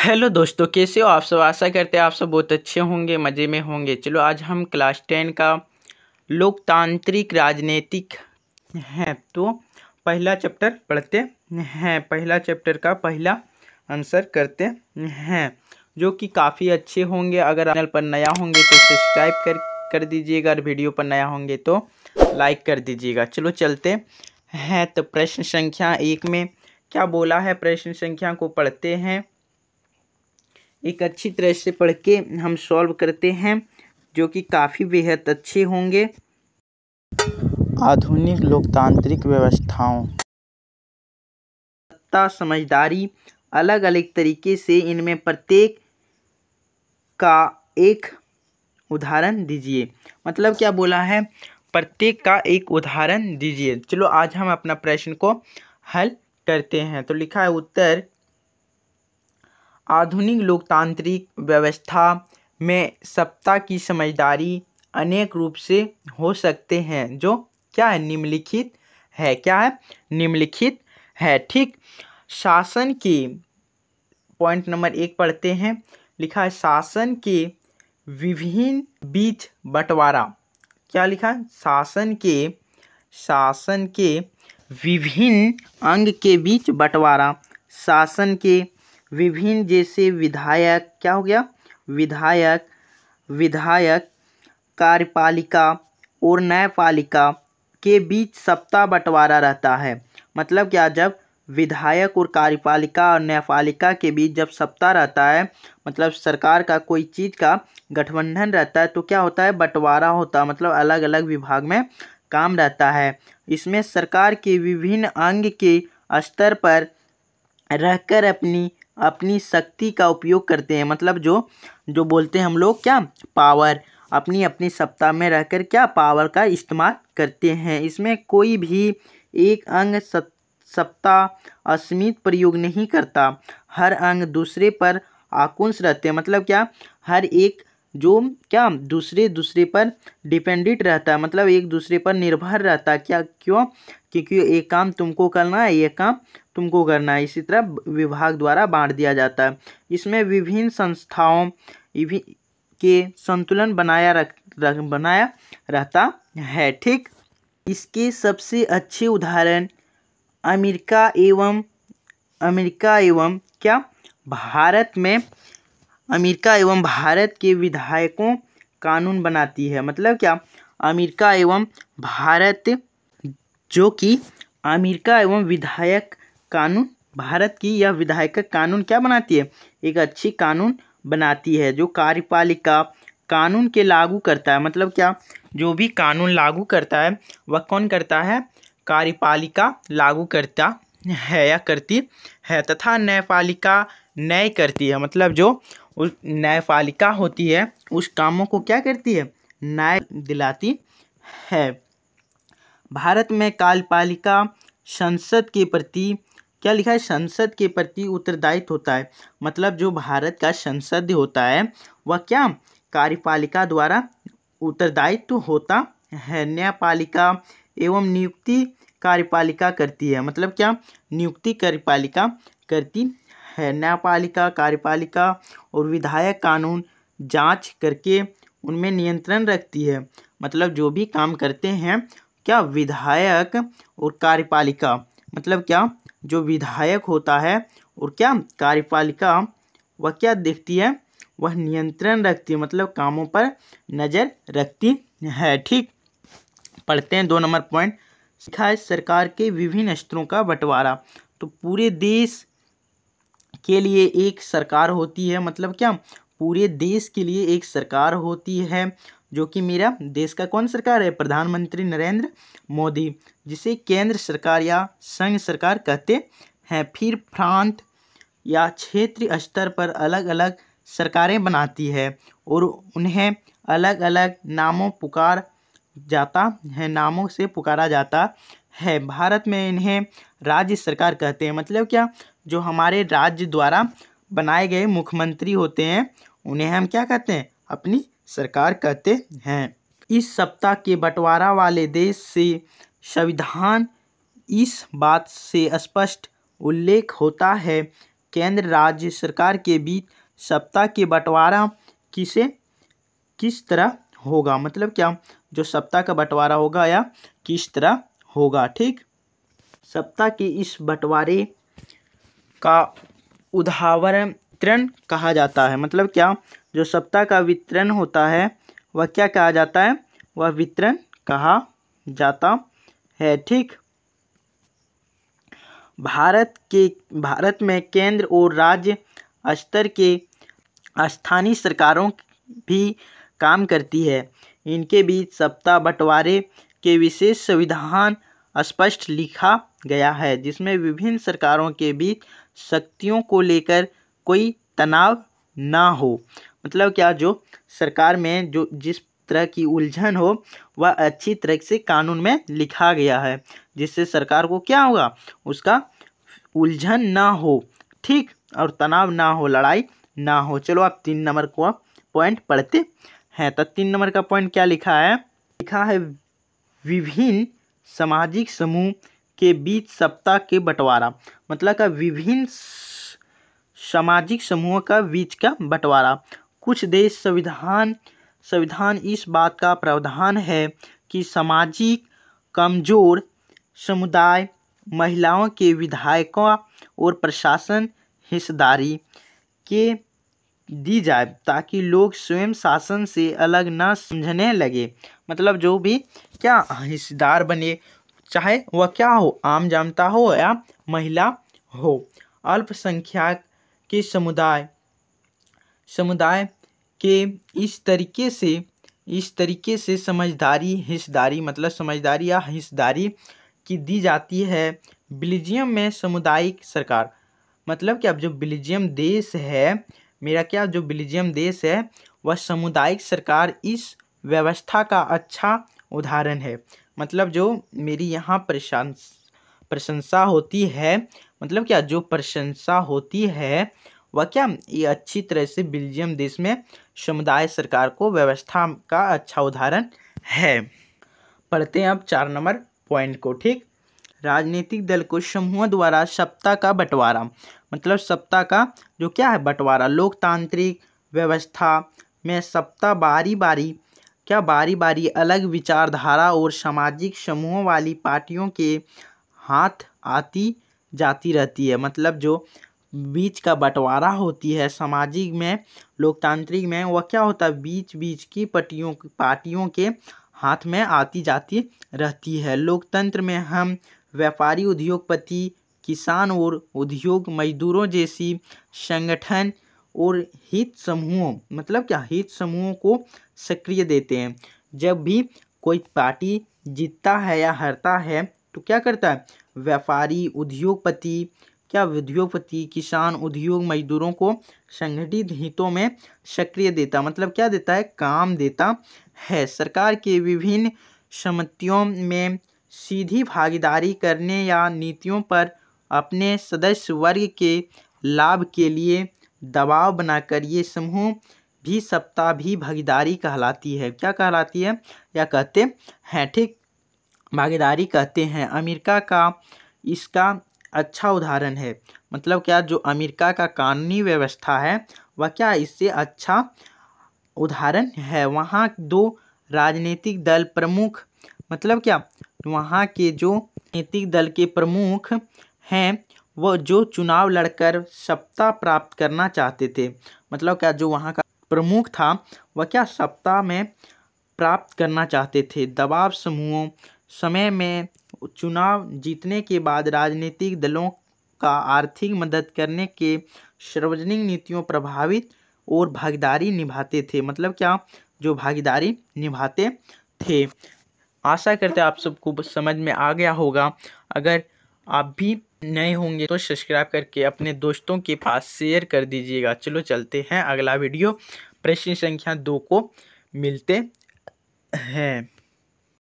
Hello दोस्तों, कैसे हो आप सब। आशा करते हैं आप सब बहुत अच्छे होंगे, मज़े में होंगे। चलो आज हम क्लास 10 का लोकतांत्रिक राजनीतिक है तो पहला चैप्टर पढ़ते हैं। पहला चैप्टर का पहला आंसर करते हैं, जो कि काफ़ी अच्छे होंगे। अगर चैनल पर नया होंगे तो सब्सक्राइब कर दीजिएगा, और वीडियो पर नया होंगे तो लाइक कर दीजिएगा। चलो चलते हैं। तो प्रश्न संख्या 1 में क्या बोला है, प्रश्न संख्या को पढ़ते हैं। एक अच्छी तरह से पढ़ के हम सॉल्व करते हैं, जो कि काफ़ी बेहद अच्छे होंगे। आधुनिक लोकतांत्रिक व्यवस्थाओं, सत्ता समझदारी अलग अलग तरीके से, इनमें प्रत्येक का एक उदाहरण दीजिए। मतलब क्या बोला है, प्रत्येक का एक उदाहरण दीजिए। चलो आज हम अपना प्रश्न को हल करते हैं। तो लिखा है उत्तर, आधुनिक लोकतांत्रिक व्यवस्था में सत्ता की समझदारी अनेक रूप से हो सकते हैं, जो क्या है, निम्नलिखित है। क्या है, निम्नलिखित है। ठीक, शासन के पॉइंट नंबर 1 पढ़ते हैं। लिखा है शासन के विभिन्न बीच बंटवारा। क्या लिखा है, शासन के विभिन्न अंग के बीच बंटवारा। शासन के विभिन्न, जैसे विधायक, क्या हो गया, विधायक कार्यपालिका और न्यायपालिका के बीच सत्ता बंटवारा रहता है। मतलब क्या, जब विधायक और कार्यपालिका और न्यायपालिका के बीच जब सत्ता रहता है, मतलब सरकार का कोई चीज़ का गठबंधन रहता है, तो क्या होता है, बंटवारा होता है। मतलब अलग अलग विभाग में काम रहता है। इसमें सरकार के विभिन्न अंग के स्तर पर रहकर अपनी शक्ति का उपयोग करते हैं। मतलब जो बोलते हैं हम लोग, क्या, पावर, अपनी सत्ता में रहकर क्या पावर का इस्तेमाल करते हैं। इसमें कोई भी एक अंग सत्ता असीमित प्रयोग नहीं करता। हर अंग दूसरे पर आकुंश रहते हैं। मतलब क्या, हर एक जो क्या दूसरे पर डिपेंडेंट रहता है। मतलब एक दूसरे पर निर्भर रहता है। क्या, क्यों, क्योंकि एक काम तुमको करना है, एक काम तुमको करना है। इसी तरह विभाग द्वारा बांट दिया जाता है। इसमें विभिन्न संस्थाओं के संतुलन बनाया रहता है। ठीक, इसके सबसे अच्छे उदाहरण अमेरिका एवं क्या, भारत में अमेरिका एवं भारत के विधायकों कानून बनाती है। मतलब क्या, अमेरिका एवं भारत, जो कि अमेरिका एवं विधायक कानून, भारत की यह विधायक कानून क्या बनाती है, एक अच्छी कानून बनाती है, जो कार्यपालिका कानून के लागू करता है। मतलब क्या, जो भी कानून लागू करता है वह कौन करता है, कार्यपालिका लागू करता है या करती है। तथा न्यायपालिका न्याय करती है। मतलब जो उस न्यायपालिका होती है उस कामों को क्या करती है, न्याय दिलाती है। भारत में कार्यपालिका संसद के प्रति, क्या लिखा है, संसद के प्रति उत्तरदायित्व होता है। मतलब जो भारत का संसद होता है वह क्या, कार्यपालिका द्वारा उत्तरदायित्व होता है। न्यायपालिका एवं नियुक्ति कार्यपालिका करती है। मतलब क्या, नियुक्ति कार्यपालिका करती है। न्यायपालिका, कार्यपालिका और विधायक कानून जांच करके उनमें नियंत्रण रखती है। मतलब जो भी काम करते हैं, क्या, विधायक और कार्यपालिका, मतलब क्या, जो विधायक होता है और क्या कार्यपालिका, वह क्या देखती है, वह नियंत्रण रखती है। मतलब कामों पर नज़र रखती है। ठीक, पढ़ते हैं 2 नंबर पॉइंट। लिखा है सरकार के विभिन्न स्तरों का बंटवारा। तो पूरे देश के लिए एक सरकार होती है। मतलब क्या, पूरे देश के लिए एक सरकार होती है, जो कि मेरा देश का कौन सरकार है, प्रधानमंत्री नरेंद्र मोदी, जिसे केंद्र सरकार या संघ सरकार कहते हैं। फिर प्रांत या क्षेत्रीय स्तर पर अलग अलग सरकारें बनाती है और उन्हें अलग अलग नामों से पुकारा जाता है। भारत में इन्हें राज्य सरकार कहते हैं। मतलब क्या, जो हमारे राज्य द्वारा बनाए गए मुख्यमंत्री होते हैं उन्हें हम क्या कहते हैं, अपनी सरकार कहते हैं। इस सत्ता के बंटवारा वाले देश से संविधान इस बात से स्पष्ट उल्लेख होता है केंद्र राज्य सरकार के बीच सत्ता के बंटवारा किस तरह होगा, मतलब क्या जो सत्ता का बंटवारा होगा या किस तरह होगा। ठीक, सत्ता के इस बंटवारे का उदाहरण वितरण कहा जाता है, मतलब क्या जो सत्ता का वितरण होता है वह क्या कहा जाता है, वह वितरण कहा जाता है। ठीक, भारत में केंद्र और राज्य स्तर के स्थानीय सरकारों भी काम करती है। इनके बीच सत्ता बंटवारे के विशेष संविधान स्पष्ट लिखा गया है, जिसमें विभिन्न सरकारों के बीच शक्तियों को लेकर कोई तनाव ना हो। मतलब क्या जो सरकार में जो जिस तरह की उलझन हो वह अच्छी तरह से कानून में लिखा गया है, जिससे सरकार को क्या होगा, उसका उलझन ना हो। ठीक, और तनाव ना हो, लड़ाई ना हो। चलो आप 3 नंबर को पॉइंट पढ़ते हैं। तो 3 नंबर का पॉइंट क्या लिखा है, लिखा है विभिन्न सामाजिक समूह के बीच सत्ता के बंटवारा, मतलब का विभिन्न सामाजिक समूहों का बीच का बंटवारा। कुछ देश संविधान इस बात का प्रावधान है कि सामाजिक कमजोर समुदाय, महिलाओं के विधायकों और प्रशासन हिस्सेदारी के दी जाए, ताकि लोग स्वयं शासन से अलग न समझने लगे। मतलब जो भी क्या हिस्सेदार बने, चाहे वह क्या हो, आम जनता हो या महिला हो। अल्पसंख्यक के समुदाय के इस तरीके से समझदारी हिस्सेदारी, मतलब समझदारी या हिस्सेदारी की दी जाती है। बेल्जियम में सामुदायिक सरकार, मतलब कि अब जो बेल्जियम देश है, मेरा क्या जो बेल्जियम देश है वह सामुदायिक सरकार इस व्यवस्था का अच्छा उदाहरण है। मतलब जो मेरी यहाँ प्रशंसा होती है, मतलब क्या जो प्रशंसा होती है वह क्या ये अच्छी तरह से बेल्जियम देश में समुदाय सरकार को व्यवस्था का अच्छा उदाहरण है। पढ़ते हैं अब 4 नंबर पॉइंट को। ठीक, राजनीतिक दल को समूहों द्वारा सत्ता का बंटवारा, मतलब सत्ता का जो क्या है बंटवारा। लोकतांत्रिक व्यवस्था में सत्ता बारी बारी अलग विचारधारा और सामाजिक समूहों वाली पार्टियों के हाथ आती जाती रहती है। मतलब जो बीच का बंटवारा होती है सामाजिक में, लोकतांत्रिक में, वह क्या होता है बीच की पार्टियों के हाथ में आती जाती रहती है। लोकतंत्र में हम व्यापारी, उद्योगपति, किसान और उद्योग मजदूरों जैसी संगठन और हित समूहों, मतलब क्या हित समूहों को सक्रिय देते हैं। जब भी कोई पार्टी जीतता है या हारता है तो क्या करता है, व्यापारी, उद्योगपति, किसान, उद्योग मजदूरों को संगठित हितों में सक्रिय देता, मतलब क्या देता है, काम देता है। सरकार के विभिन्न समितियों में सीधी भागीदारी करने या नीतियों पर अपने सदस्य वर्ग के लाभ के लिए दबाव बनाकर ये समूह भी सत्ता भी भागीदारी कहलाती है। क्या कहलाती है या कहते हैं, ठीक, भागीदारी कहते हैं। अमेरिका का इसका अच्छा उदाहरण है। मतलब क्या जो अमेरिका का कानूनी व्यवस्था है वह क्या इससे अच्छा उदाहरण है। वहाँ 2 राजनीतिक दल प्रमुख, मतलब क्या वहाँ के जो राजनीतिक दल के प्रमुख हैं वो जो चुनाव लड़कर सत्ता प्राप्त करना चाहते थे। मतलब क्या जो वहाँ का प्रमुख था वह क्या सत्ता में प्राप्त करना चाहते थे। दबाव समूहों समय में चुनाव जीतने के बाद राजनीतिक दलों का आर्थिक मदद करने के सार्वजनिक नीतियों प्रभावित और भागीदारी निभाते थे। मतलब क्या जो भागीदारी निभाते थे। आशा करते हैं आप सबको समझ में आ गया होगा। अगर आप भी नए होंगे तो सब्सक्राइब करके अपने दोस्तों के पास शेयर कर दीजिएगा। चलो चलते हैं अगला वीडियो प्रश्न संख्या 2 को मिलते हैं।